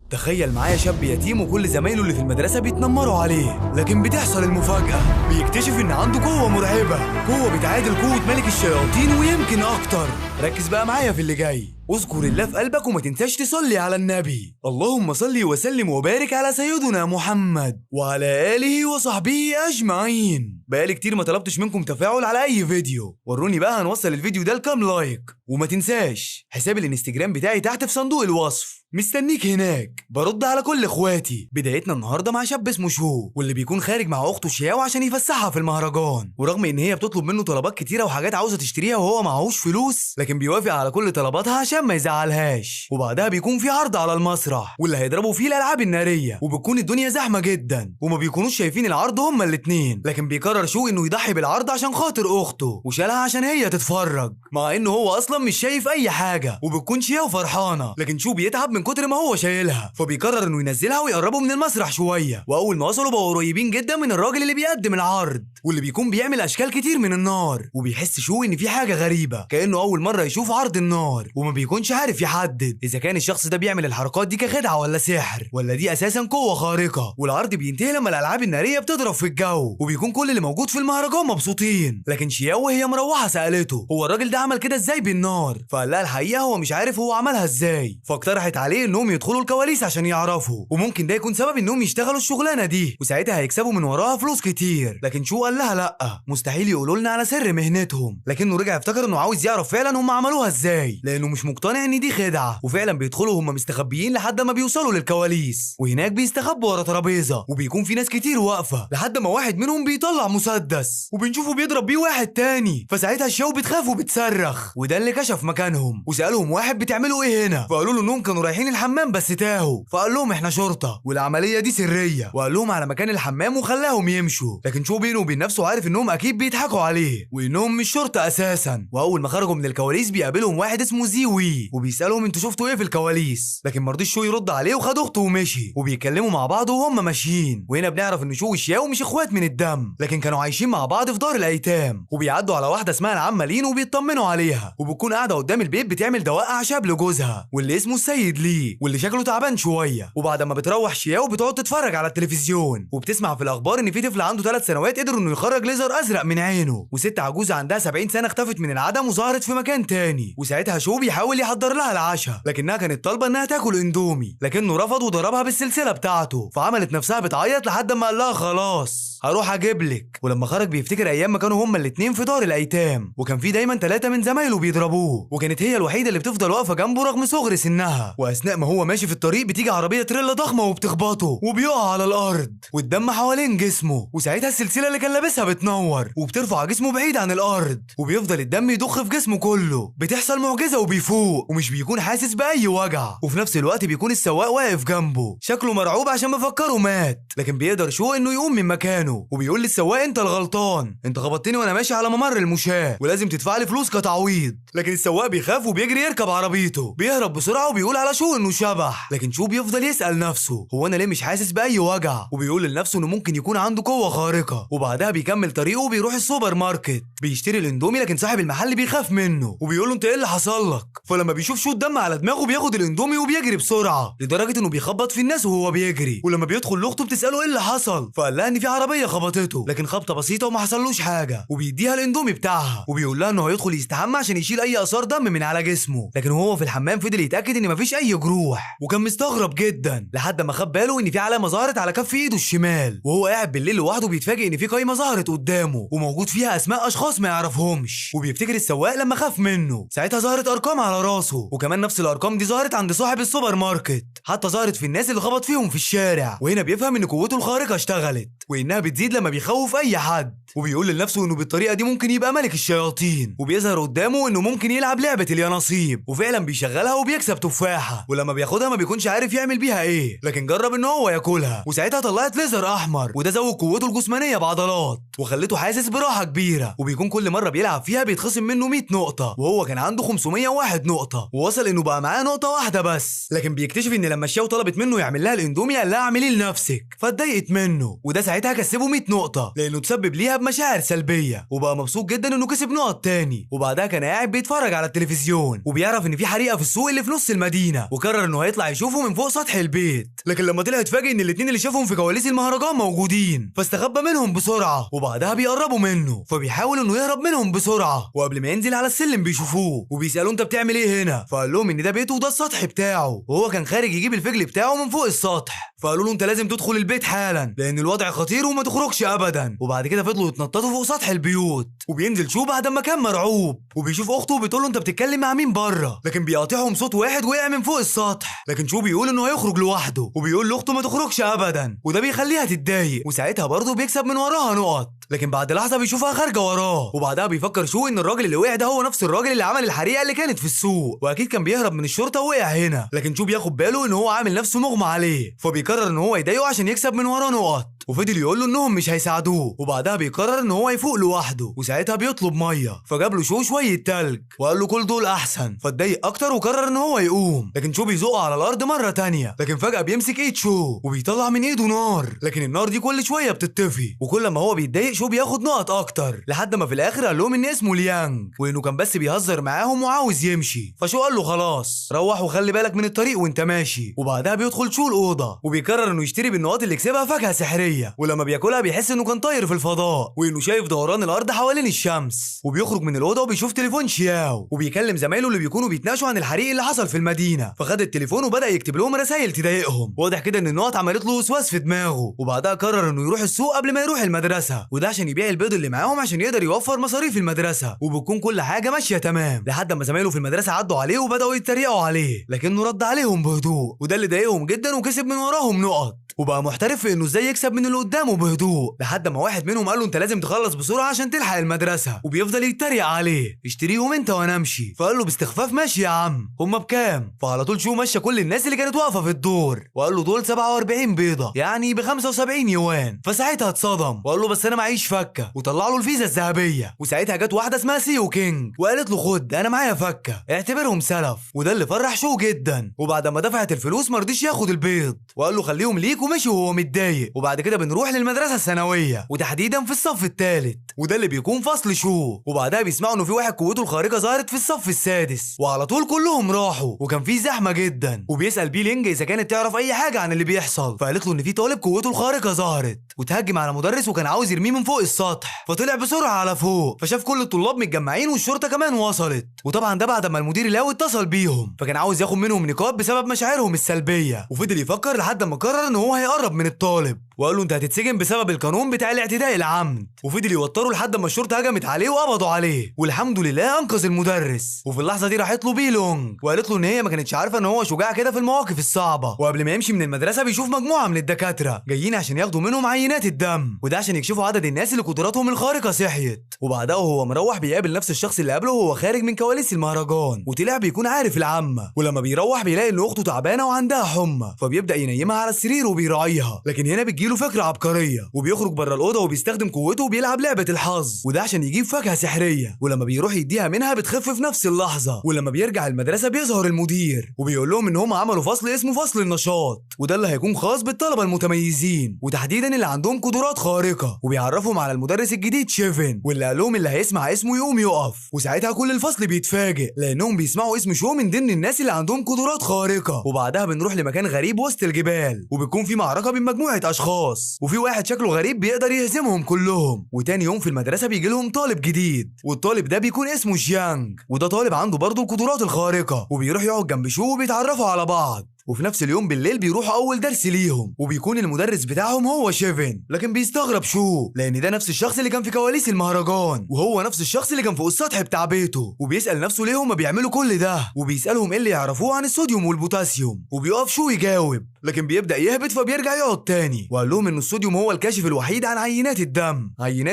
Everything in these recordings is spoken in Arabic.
تخيل معايا شاب يتيم وكل زمايله اللي في المدرسة بيتنمروا عليه، لكن بتحصل المفاجأة، بيكتشف إن عنده قوة مرعبة، قوة بتعادل قوة ملك الشياطين ويمكن أكتر. ركز بقى معايا في اللي جاي، اذكر الله في قلبك وما تنساش تصلي على النبي. اللهم صل وسلم وبارك على سيدنا محمد وعلى آله وصحبه أجمعين. بقالي كتير ما طلبتش منكم تفاعل على أي فيديو، وروني بقى هنوصل الفيديو ده لكام لايك. وما تنساش حساب الانستجرام بتاعي تحت في صندوق الوصف، مستنيك هناك، برد على كل اخواتي. بدايتنا النهارده مع شاب اسمه شو، واللي بيكون خارج مع اخته شياو عشان يفسحها في المهرجان، ورغم ان هي بتطلب منه طلبات كتيره وحاجات عاوزه تشتريها وهو معهوش فلوس، لكن بيوافق على كل طلباتها عشان ما يزعلهاش. وبعدها بيكون في عرض على المسرح واللي هيضربوا فيه الالعاب الناريه، وبتكون الدنيا زحمه جدا وما بيكونوش شايفين العرض هما الاتنين، لكن بيقرر شو انه يضحي بالعرض عشان خاطر اخته وشالها عشان هي تتفرج، مع انه هو اصلا مش شايف اي حاجه. وبتكون شياو فرحانه، لكن شو بيتعب من كتر ما هو شايلها، فبيقرر انه ينزلها ويقربوا من المسرح شويه. واول ما وصلوا بقوا قريبين جدا من الراجل اللي بيقدم العرض واللي بيكون بيعمل اشكال كتير من النار. وبيحس شو ان في حاجه غريبه، كانه اول مره يشوف عرض النار، وما بيكونش عارف يحدد اذا كان الشخص ده بيعمل الحركات دي كخدعه ولا سحر ولا دي اساسا قوه خارقه. والعرض بينتهي لما الالعاب الناريه بتضرب في الجو، وبيكون كل اللي موجود في المهرجان مبسوطين. لكن شياو وهي مروحه سالته هو الراجل ده عمل كده ازاي بالنار، فقال لها الحقيقه هو مش عارف هو عملها ازاي، فاقترحت عليه انهم يدخلوا الكواليس عشان يعرفوا، وممكن ده يكون سبب انهم يشتغلوا الشغلانه دي وساعتها هيكسبوا من وراها فلوس كتير. لكن شو قال لها لا، مستحيل يقولوا لنا على سر مهنتهم. لكنه رجع افتكر انه عاوز يعرف فعلا هم عملوها ازاي، لانه مش مقتنع ان دي خدعه. وفعلا بيدخلوا هم مستخبيين لحد ما بيوصلوا للكواليس، وهناك بيستخبوا ورا ترابيزه وبيكون في ناس كتير واقفه لحد ما واحد منهم بيطلع مسدس وبنشوفه بيضرب بيه واحد تاني. فساعتها الشو بتخاف وبتصرخ، وده اللي كشف مكانهم وسالهم واحد بتعملوا ايه هنا، فقالوا له انهم كانوا رايحين الحمام بس تاهوا، فقال لهم احنا شرطه والعمليه دي سريه، وقال لهم على مكان الحمام وخلاهم يمشوا. لكن شو بينه وبين نفسه عارف انهم اكيد بيضحكوا عليه وانهم مش شرطه اساسا. واول ما خرجوا من الكواليس بيقابلهم واحد اسمه زيوي وبيسالهم انتوا شفتوا ايه في الكواليس، لكن مرضيش شو يرد عليه وخد اخته ومشي، وبيتكلموا مع بعض وهم ماشيين. وهنا بنعرف ان شو وشياو مش اخوات من الدم، لكن كانوا عايشين مع بعض في دار الايتام، وبيعدوا على واحده اسمها العمه لين وبيطمنوا عليها، وبتكون قاعده قدام البيت بتعمل دواء اعشاب لجوزها واللي اسمه السيد لي واللي شكله تعبان شويه. وبعد ما بتروح شياو بتقعد تتفرج على التلفزيون وبتسمع في الاخبار ان في طفل عنده 3 سنوات قدر انه يخرج ليزر ازرق من عينه، وست عجوزه عندها 70 سنه اختفت من العدم وظهرت في مكان تاني. وساعتها شو بيحاول يحضر لها العشاء، لكنها كانت طالبه انها تاكل اندومي، لكنه رفض وضربها بالسلسله بتاعته، فعملت نفسها بتعيط لحد ما قال لها خلاص هروح اجيب لك. ولما خرج بيفتكر ايام ما كانوا هما الاتنين في دار الايتام، وكان في دايما 3 من زمايله بيضربوه، وكانت هي الوحيده اللي بتفضل واقفه جنبه رغم صغر سنها. واثناء ما هو ماشي في الطريق بتيجي عربيه تريلا ضخمه وبتخبطه وبيقع على الارض والدم حوالين جسمه، وساعتها السلسله اللي كان لابسها بتنور وبترفع جسمه بعيد عن الارض، وبيفضل الدم يضخ في جسمه كله. بتحصل معجزه وبيفوق ومش بيكون حاسس باي وجع، وفي نفس الوقت بيكون السواق واقف جنبه شكله مرعوب عشان مفكره مات، لكن بيقدر شو انه يقوم من مكانه وبيقول للسواق انت الغلطان، انت خبطتني وانا ماشي على ممر المشاة ولازم تدفع لي فلوس كتعويض. لكن السواق بيخاف وبيجري يركب عربيته، بيهرب بسرعه وبيقول على شو انه شبح، لكن شو بيفضل يسال نفسه هو انا ليه مش حاسس باي وجع، وبيقول لنفسه انه ممكن يكون عنده قوه خارقه. وبعدها بيكمل طريقه وبيروح السوبر ماركت بيشتري الاندومي، لكن صاحب المحل بيخاف منه وبيقول له انت ايه اللي حصل لك، فلما بيشوف شو الدم على دماغه بياخد الاندومي وبيجري بسرعه لدرجه انه بيخبط في الناس وهو بيجري. ولما بيدخل لاخته بتساله ايه اللي حصل، فقال لها ان في عربيه خبطته لكن خبطه بسيطه وما حصلوش حاجه، وبيديها الاندومي بتاعها وبيقول لها انه هيدخل يستحمى عشان يشيل اي اثار دم من على جسمه. لكن وهو في الحمام فضل يتاكد ان مفيش اي جروح، وكان مستغرب جدا لحد ما خد باله ان في علامه ظهرت على كف ايده الشمال، وهو قاعد بالليل لوحده بيتفاجئ ان في قايمه ظهرت قدامه وموجود فيها اسماء اشخاص ما يعرفهمش، وبيفتكر السواق لما خاف منه. ساعتها ظهرت ارقام على راسه، وكمان نفس الارقام دي ظهرت عند صاحب السوبر ماركت، حتى ظهرت في الناس اللي خبط فيهم في الشارع. وهنا بيفهم ان قوته الخارقه اشتغلت وانها بتزيد لما بيخوف اي حد، وبيقول لنفسه انه بالطريقه دي ممكن يبقى ملك الشياطين، وبيظهر قدامه انه ممكن يلعب لعبه اليانصيب، وفعلا بيشغلها وبيكسب تفاحه، ولما بياخدها ما بيكونش عارف يعمل بيها ايه، لكن جرب ان هو ياكلها، وساعتها طلعت ليزر احمر، وده زود قوته الجسمانيه بعضلات وخلته حاسس براحه كبيره. وبيكون كل مره بيلعب فيها بيتخصم منه 100 نقطه، وهو كان عنده 501 نقطه، ووصل انه بقى معاه نقطه واحده بس. لكن بيكتشف ان لما فلما الشاو طلبت منه يعمل لها الاندومي قال لها اعمليه لنفسك، فاتضايقت منه، وده ساعتها كسبه 100 نقطه لانه تسبب ليها بمشاعر سلبيه، وبقى مبسوط جدا انه كسب نقط تاني. وبعدها كان قاعد بيتفرج على التلفزيون وبيعرف ان في حريقه في السوق اللي في نص المدينه، وقرر انه هيطلع يشوفه من فوق سطح البيت. لكن لما طلع اتفاجئ ان الاتنين اللي شافهم في كواليس المهرجان موجودين، فاستخبى منهم بسرعه، وبعدها بيقربوا منه فبيحاول انه يهرب منهم بسرعه. وقبل ما ينزل على السلم بيشوفوه وبيسالوه انت بتعمل ايه هنا؟ فقال لهم ان ده بيته وده السطح بتاعه، وهو كان خارج يجيب الفجل بتاعه من فوق السطح. فقالوا له انت لازم تدخل البيت حالا لان الوضع خطير وما تخرجش ابدا. وبعد كده فضلوا يتنططوا فوق سطح البيوت، وبينزل شو بعد ما كان مرعوب، وبيشوف اخته وبتقول له انت بتتكلم مع مين بره، لكن بيقاطعهم صوت واحد وقع من فوق السطح. لكن شو بيقول انه هيخرج لوحده، وبيقول لاخته ما تخرجش ابدا، وده بيخليها تتضايق، وساعتها برضه بيكسب من وراها نقط. لكن بعد لحظه بيشوفها خارجه وراه، وبعدها بيفكر شو ان الراجل اللي وقع ده هو نفس الراجل اللي عمل الحريقه اللي كانت في السوق، واكيد كان بيهرب من الشرطه ووقع هنا. لكن شو بياخد باله ان هو عامل نفسه مغمى عليه، فبيقرر ان هو يضايقه عشان يكسب من وراه نقط، وفضل يقول له انهم مش هيساعدوه. وبعدها بيقرر ان هو يفوق لوحده، وساعتها بيطلب ميه، فجاب له شو شويه تلج وقال له كل دول احسن، فاتضايق اكتر وقرر ان هو يقوم. لكن شو بيزقه على الارض مره تانية، لكن فجاه بيمسك ايد شو وبيطلع من ايده نار، لكن النار دي كل شويه بتطفي، وكل ما هو بيتضايق شو بياخد نقط اكتر، لحد ما في الاخر قال لهم ان اسمه ليانج، وانه كان بس بيهزر معاهم وعاوز يمشي. فشو قال له خلاص روح وخلي بالك من الطريق وانت ماشي. وبعدها بيدخل شو الاوضه وبيقرر انه يشتري بالنقاط اللي كسبها فاكهه سحريه، ولما بياكلها بيحس انه كان طاير في الفضاء، وانه شايف دوران الارض حوالين الشمس. وبيخرج من الاوضه وبيشوف تليفون شياو، وبيكلم زمايله اللي بيكونوا بيتناقشوا عن الحريق اللي حصل في المدينه، فخد التليفون وبدا يكتب لهم رسائل تضايقهم. واضح كده ان النقط عملت له وسواس في دماغه، وبعدها قرر انه يروح السوق قبل ما يروح المدرسه، وده عشان يبيع البيض اللي معاهم عشان يقدر يوفر مصاريف المدرسه، وبتكون كل حاجه ماشيه تمام، لحد ما زمايله في المدرسه عدوا عليه وبداوا يتريقوا عليه، لكنه رد عليهم بهدوء، وده اللي ضايقهم جدا وكسب من وراهم نقط، وبقى محترف في انه ازاي يكسب من اللي قدامه بهدوء، لحد ما واحد منهم قال له انت لازم تخلص بسرعه عشان تلحق المدرسه، وبيفضل يتريق عليه اشتريهم انت وانا امشي. فقال له باستخفاف ماشي يا عم، هما بكام؟ فعلى طول شو مشى كل الناس اللي كانت واقفه في الدور، وقال له دول 47 بيضه يعني ب 75 يوان. فساعتها اتصدم وقال له بس انا معيش فكه، وطلع له الفيزا الذهبيه. وساعتها جت واحده اسمها سيو كينج وقالت له خد انا معايا فكه اعتبرهم سلف، وده اللي فرح شو جدا. وبعد ما دفعت الفلوس ما رضيش ياخد البيض وقال له خليهم ليك، ومشي وهو متضايق. وبعد كده بنروح للمدرسه الثانويه وتحديدا في الصف الثالث، وده اللي بيكون فصل شو. وبعدها بيسمعوا انه في واحد قوته الخارقه ظهرت في الصف السادس، وعلى طول كلهم راحوا وكان في زحمه جدا. وبيسال بيلينج اذا كانت تعرف اي حاجه عن اللي بيحصل، فقالت له ان في طالب قوته الخارقه ظهرت وتهجم على مدرس وكان عاوز يرميه من فوق السطح، فطلع بسرعه على فوق، فشاف كل الطلاب متجمعين والشرطه كمان وصلت. وطبعا ده بعد ما المدير الهوي اتصل بيهم، فكان عاوز ياخد منهم نقاط بسبب مشاعرهم السلبيه. وفضل يفكر لحد ما قرر ان هو هيقرب من الطالب وقال له انت هتتسجن بسبب القانون بتاع الاعتداء العمد. وفضل يوتره لحد ما الشرطه هجمت عليه وقبضوا عليه، والحمد لله انقذ المدرس. وفي اللحظه دي راحت له بيلونج وقالت له ان هي ما كانتش عارفه ان هو شجاع كده في المواقف الصعبه. وقبل ما يمشي من المدرسه بيشوف مجموعه من الدكاتره جايين عشان ياخدوا منهم عينات الدم، وده عشان يكشفوا عدد الناس اللي قدراتهم الخارقه صحيت. وبعدها وهو مروح بيقابل نفس الشخص اللي قابله وهو خارج من كواليس المهرجان، وطلع بيكون عارف العامه. ولما بيروح بيلاقي ان اخته تعبانه وعندها حمى، فبيبدا ينيمها على السرير وبيراعيها. لكن هنا بتجيله فكره عبقريه وبيخرج بره الاوضه وبيستخدم قوته وبيلعب لعبه الحظ، وده عشان يجيب فاكهه سحريه، ولما بيروح يديها منها بتخف في نفس اللحظه. ولما بيرجع المدرسه بيظهر المدير وبيقول لهم ان هم عملوا فصل اسمه فصل النشاط، وده اللي هيكون خاص بالطلبه المتميزين وتحديدا اللي عندهم قدرات خارقه، وبيعرفهم على المدرس الجديد شيفن، واللي قال لهم اللي هيسمع اسمه يقوم يقف. وساعتها كل الفصل بيتفاجئ لانهم بيسمعوا اسم شو من ضمن الناس اللي عندهم قدرات خارقه. وبعدها بنروح لمكان غريب وسط الجبال، وبيكون في معركه بين مجموعه اشخاص، وفي واحد شكله غريب بيقدر يهزمهم كلهم. وتاني يوم في المدرسه بيجي لهم طالب جديد، والطالب ده بيكون اسمه جيانج، وده طالب عنده برضه القدرات الخارقه، وبيروح يقعد جنب شو وبيتعرفوا على بعض. وفي نفس اليوم بالليل بيروحوا اول درس ليهم، وبيكون المدرس بتاعهم هو شيفن، لكن بيستغرب شو لان ده نفس الشخص اللي كان في كواليس المهرجان، وهو نفس الشخص اللي كان فوق السطح بتاع بيته. وبيسال نفسه ليه هما بيعملوا كل ده، وبيسالهم ايه اللي يعرفوه عن الصوديوم والبوتاسيوم، وبيقف شو يجاوب، لكن بيبدا يهبط فبيرجع يقعد تاني. وقال لهم ان الصوديوم هو الكاشف الوحيد عن عينات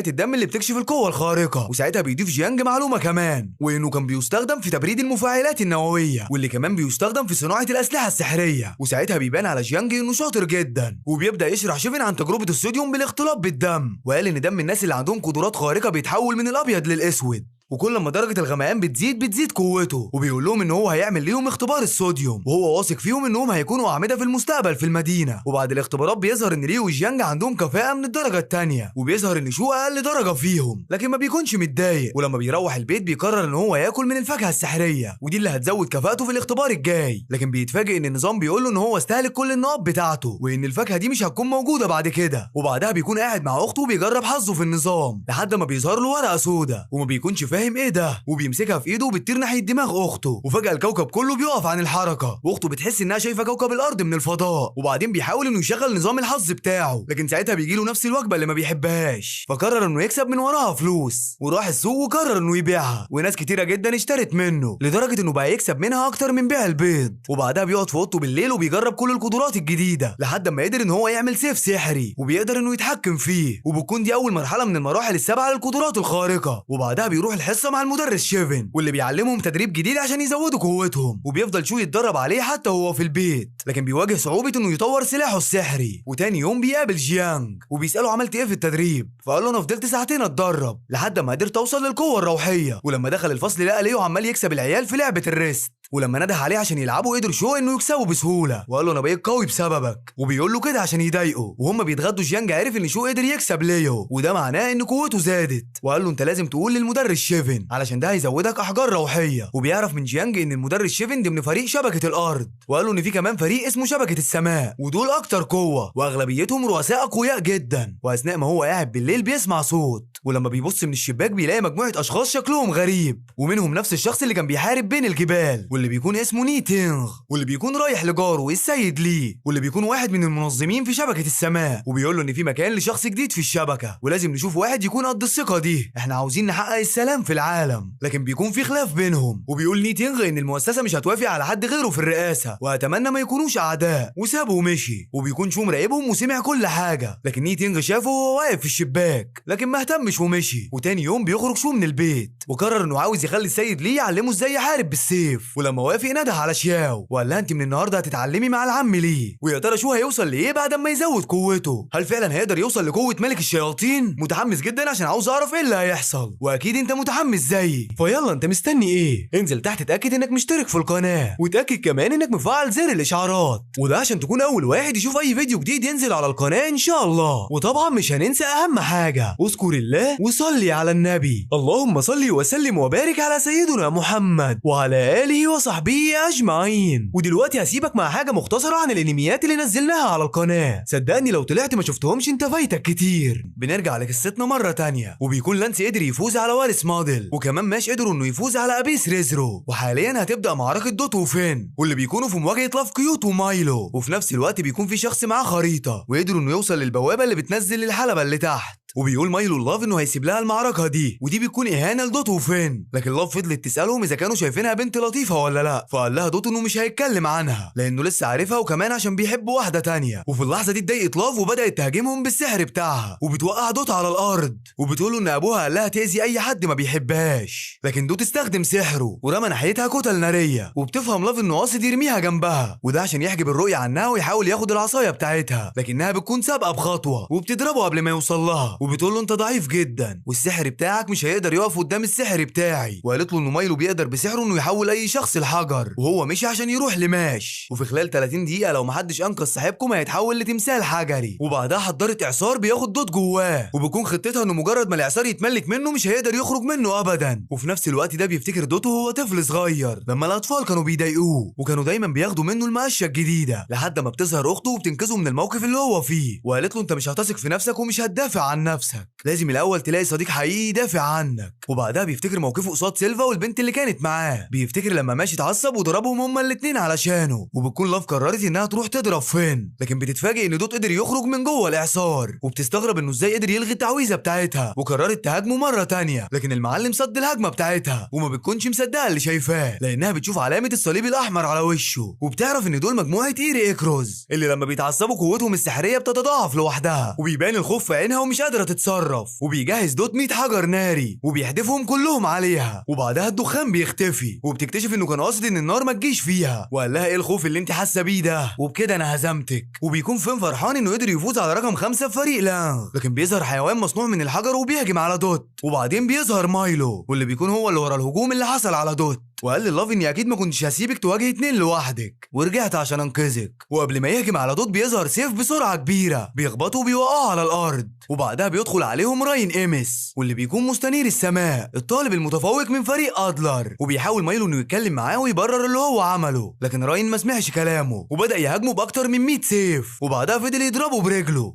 الدم اللي بتكشف القوه الخارقه. وساعتها بيضيف جيانج معلومه كمان، وانه كان بيستخدم في تبريد المفاعلات النوويه، واللي كمان بيستخدم في صناعه الاسلحه السحريه. وساعتها بيبان على جيانج انه شاطر جدا، وبيبدا يشرح شيفن عن تجربه الصوديوم بالاختلاط بالدم، وقال ان دم الناس اللي عندهم قدرات خارقه بيتحول من الابيض للاسود، وكل ما درجة الغمقان بتزيد قوته، وبيقول لهم ان هو هيعمل ليهم اختبار الصوديوم، وهو واثق فيهم انهم هيكونوا اعمدة في المستقبل في المدينة. وبعد الاختبارات بيظهر ان ليو وجيانج عندهم كفاءة من الدرجة التانية، وبيظهر ان شو اقل درجة فيهم، لكن ما بيكونش متضايق. ولما بيروح البيت بيقرر ان هو ياكل من الفاكهة السحرية، ودي اللي هتزود كفاءته في الاختبار الجاي. لكن بيتفاجئ ان النظام بيقول له ان هو استهلك كل النقط بتاعته، وان الفاكهة دي مش هتكون موجودة بعد كده. وبعدها بيكون قاعد مع اخته وبيجرب حظه في النظام لحد ما بيظهر له ورقة سودا، وما بيكونش فاهم ايه ده، وبيمسكها في ايده وبتطير ناحية دماغ اخته. وفجأة الكوكب كله بيقف عن الحركة، واخته بتحس انها شايفة كوكب الارض من الفضاء. وبعدين بيحاول انه يشغل نظام الحظ بتاعه، لكن ساعتها بيجيله نفس الوجبة اللي ما بيحبهاش، فقرر انه يكسب من وراها فلوس، وراح السوق وقرر انه يبيعها. وناس كتيرة جدا اشترت منه لدرجة انه بقى يكسب منها اكتر من بيع البيض. وبعدها بيقعد في اوضته بالليل وبيجرب كل القدرات الجديدة لحد ما قدر ان هو يعمل سيف سحري، وبيقدر انه يتحكم فيه. وبتكون دي اول مرحلة من المراحل السبعة للقدرات الخارقة. وبعدها بيروح الحصة مع المدرس شيفن، واللي بيعلمهم تدريب جديد عشان يزودوا قوتهم، وبيفضل شو يتدرب عليه حتى وهو في البيت، لكن بيواجه صعوبة انه يطور سلاحه السحري. وتاني يوم بيقابل جيانج وبيسأله عملت ايه في التدريب، فقال له انا فضلت ساعتين اتدرب لحد ما قدرت اوصل للقوة الروحية. ولما دخل الفصل لقى ليو عمال يكسب العيال في لعبة الريست، ولما نده عليه عشان يلعبوا قدر شو انه يكسبوا بسهوله، وقال له انا بقيت قوي بسببك، وبيقول له كده عشان يضايقه. وهم بيتغدوا جيانج عرف ان شو قدر يكسب ليو، وده معناه ان قوته زادت، وقال له انت لازم تقول للمدرس شيفن علشان ده هيزودك احجار روحيه. وبيعرف من جيانج ان المدرس شيفن ضمن فريق شبكه الارض، وقال له ان في كمان فريق اسمه شبكه السماء، ودول اكتر قوه واغلبيتهم رؤساء اقوياء جدا. واثناء ما هو قاعد بالليل بيسمع صوت، ولما بيبص من الشباك بيلاقي مجموعه اشخاص شكلهم غريب، ومنهم نفس الشخص اللي كان بيحارب بين الجبال، واللي بيكون اسمه ني تينغ، واللي بيكون رايح لجاره السيد لي، واللي بيكون واحد من المنظمين في شبكه السماء، وبيقول له ان في مكان لشخص جديد في الشبكه، ولازم نشوف واحد يكون قد الثقه دي، احنا عاوزين نحقق السلام في العالم. لكن بيكون في خلاف بينهم، وبيقول ني تينغ ان المؤسسه مش هتوافق على حد غيره في الرئاسه، واتمنى ما يكونوش اعداء، وسابه ومشي. وبيكون شو مراقبهم وسمع كل حاجه، لكن ني تينغ شافه وهو واقف في الشباك، لكن ما اهتمش ومشي. وتاني يوم بيخرج شو من البيت، وقرر انه عاوز يخلي السيد لي يعلمه ازاي يحارب بالسيف. ولما وافق نده على شياو وقال لها انت من النهارده هتتعلمي مع العم لي. ويا ترى شو هيوصل لايه بعد ما يزود قوته؟ هل فعلا هيقدر يوصل لقوه ملك الشياطين؟ متحمس جدا عشان عاوز اعرف ايه اللي هيحصل، واكيد انت متحمس زيي، فيلا انت مستني ايه؟ انزل تحت اتاكد انك مشترك في القناه، وتاكد كمان انك مفعل زر الاشعارات، وده عشان تكون اول واحد يشوف اي فيديو جديد ينزل على القناه ان شاء الله. وطبعا مش هننسى اهم حاجه، اذكر الله وصلي على النبي، اللهم صل وسلم وبارك على سيدنا محمد وعلى اله وصحبه اجمعين. ودلوقتي هسيبك مع حاجه مختصره عن الانميات اللي نزلناها على القناه، صدقني لو طلعت ما شفتهمش انت فايتك كتير. بنرجع لقصتنا مره تانية، وبيكون لانس قدر يفوز على وارث مادل، وكمان ماش قدروا انه يفوز على ابيس ريزرو. وحاليا هتبدا معركه دوت وفين، واللي بيكونوا في مواجهه لاف كيوت ومايلو، وفي نفس الوقت بيكون في شخص معاه خريطه، وقدروا انه يوصل للبوابه اللي بتنزل للحلبه اللي تحت. وبيقول مايلو لاف انه هيسيب لها المعركه دي، ودي بتكون اهانه لدوت وفين، لكن لاف فضلت تسالهم اذا كانوا شايفينها بنت لطيفه ولا لا، فقال لها دوت انه مش هيتكلم عنها لانه لسه عارفها، وكمان عشان بيحب واحده تانية. وفي اللحظه دي اتضايقت لاف وبدات تهاجمهم بالسحر بتاعها، وبتوقع دوت على الارض، وبتقول له ان ابوها قال لها تاذي اي حد ما بيحبهاش، لكن دوت استخدم سحره ورمى ناحيتها كتل ناريه، وبتفهم لاف انه قاصد يرميها جنبها، وده عشان يحجب الرؤيه عنها ويحاول ياخد العصايه بتاعتها، لكنها بتكون سابقه بخطوه وبتضربه قبل ما يوصل لها، وبتقول له انت ضعيف جدا والسحر بتاعك مش هيقدر يقف قدام السحر بتاعي. وقالت له انه مايلو بيقدر بسحره انه يحول اي شخص لحجر، وهو مشي عشان يروح لماش، وفي خلال 30 دقيقه لو محدش انقذ صاحبكم هيتحول لتمثال حجري. وبعدها حضرت اعصار بياخد دوت جواه، وبيكون خطتها انه مجرد ما الاعصار يتملك منه مش هيقدر يخرج منه ابدا. وفي نفس الوقت ده بيفتكر دوت وهو طفل صغير لما الاطفال كانوا بيضايقوه، وكانوا دايما بياخدوا منه المقشه الجديده، لحد ما بتظهر اخته وبتنقذه من الموقف اللي هو فيه، وقالت له انت مش هتثق في نفسك ومش هتدافع عن نفسك، لازم الاول تلاقي صديق حقيقي يدافع عنك. وبعدها بيفتكر موقفه قصاد سيلفا والبنت اللي كانت معاه، بيفتكر لما ماشي اتعصب وضربهم هما الاتنين علشانه، وبتكون لاف قررت انها تروح تضرب فين، لكن بتتفاجئ ان دوت قدر يخرج من جوه الاعصار، وبتستغرب انه ازاي قدر يلغي التعويذه بتاعتها، وقررت تهاجمه مره تانية، لكن المعلم صد الهجمه بتاعتها، وما بتكونش مصدقه اللي شايفاه لانها بتشوف علامه الصليب الاحمر على وشه، وبتعرف ان دول مجموعه ايري اكروز اللي لما بيتعصبوا قوتهم السحريه بتتضاعف لوحدها، وبيبان الخوف في عينها ومش قادره قادرة تتصرف، وبيجهز دوت 100 حجر ناري وبيحدفهم كلهم عليها، وبعدها الدخان بيختفي وبتكتشف انه كان قاصد ان النار ما تجيش فيها، وقال لها ايه الخوف اللي انت حاسه بيه ده، وبكده انا هزمتك. وبيكون فين فرحان انه قدر يفوز على رقم 5 في فريق لانغ، لكن بيظهر حيوان مصنوع من الحجر وبيهجم على دوت، وبعدين بيظهر مايلو واللي بيكون هو اللي ورا الهجوم اللي حصل على دوت، وقال للاف اني اكيد ما كنتش هسيبك تواجهي 2 لوحدك، ورجعت عشان انقذك. وقبل ما يهجم على دوت بيظهر سيف بسرعه كبيره بيخبطه وبيوقعه على الارض، وبعدها بيدخل عليهم راين ايمس واللي بيكون مستنير السماء الطالب المتفوق من فريق ادلر، وبيحاول مايلو انه يتكلم معاه ويبرر اللي هو عمله، لكن راين ما سمعش كلامه وبدا يهاجمه باكتر من 100 سيف، وبعدها فضل يضربه برجله.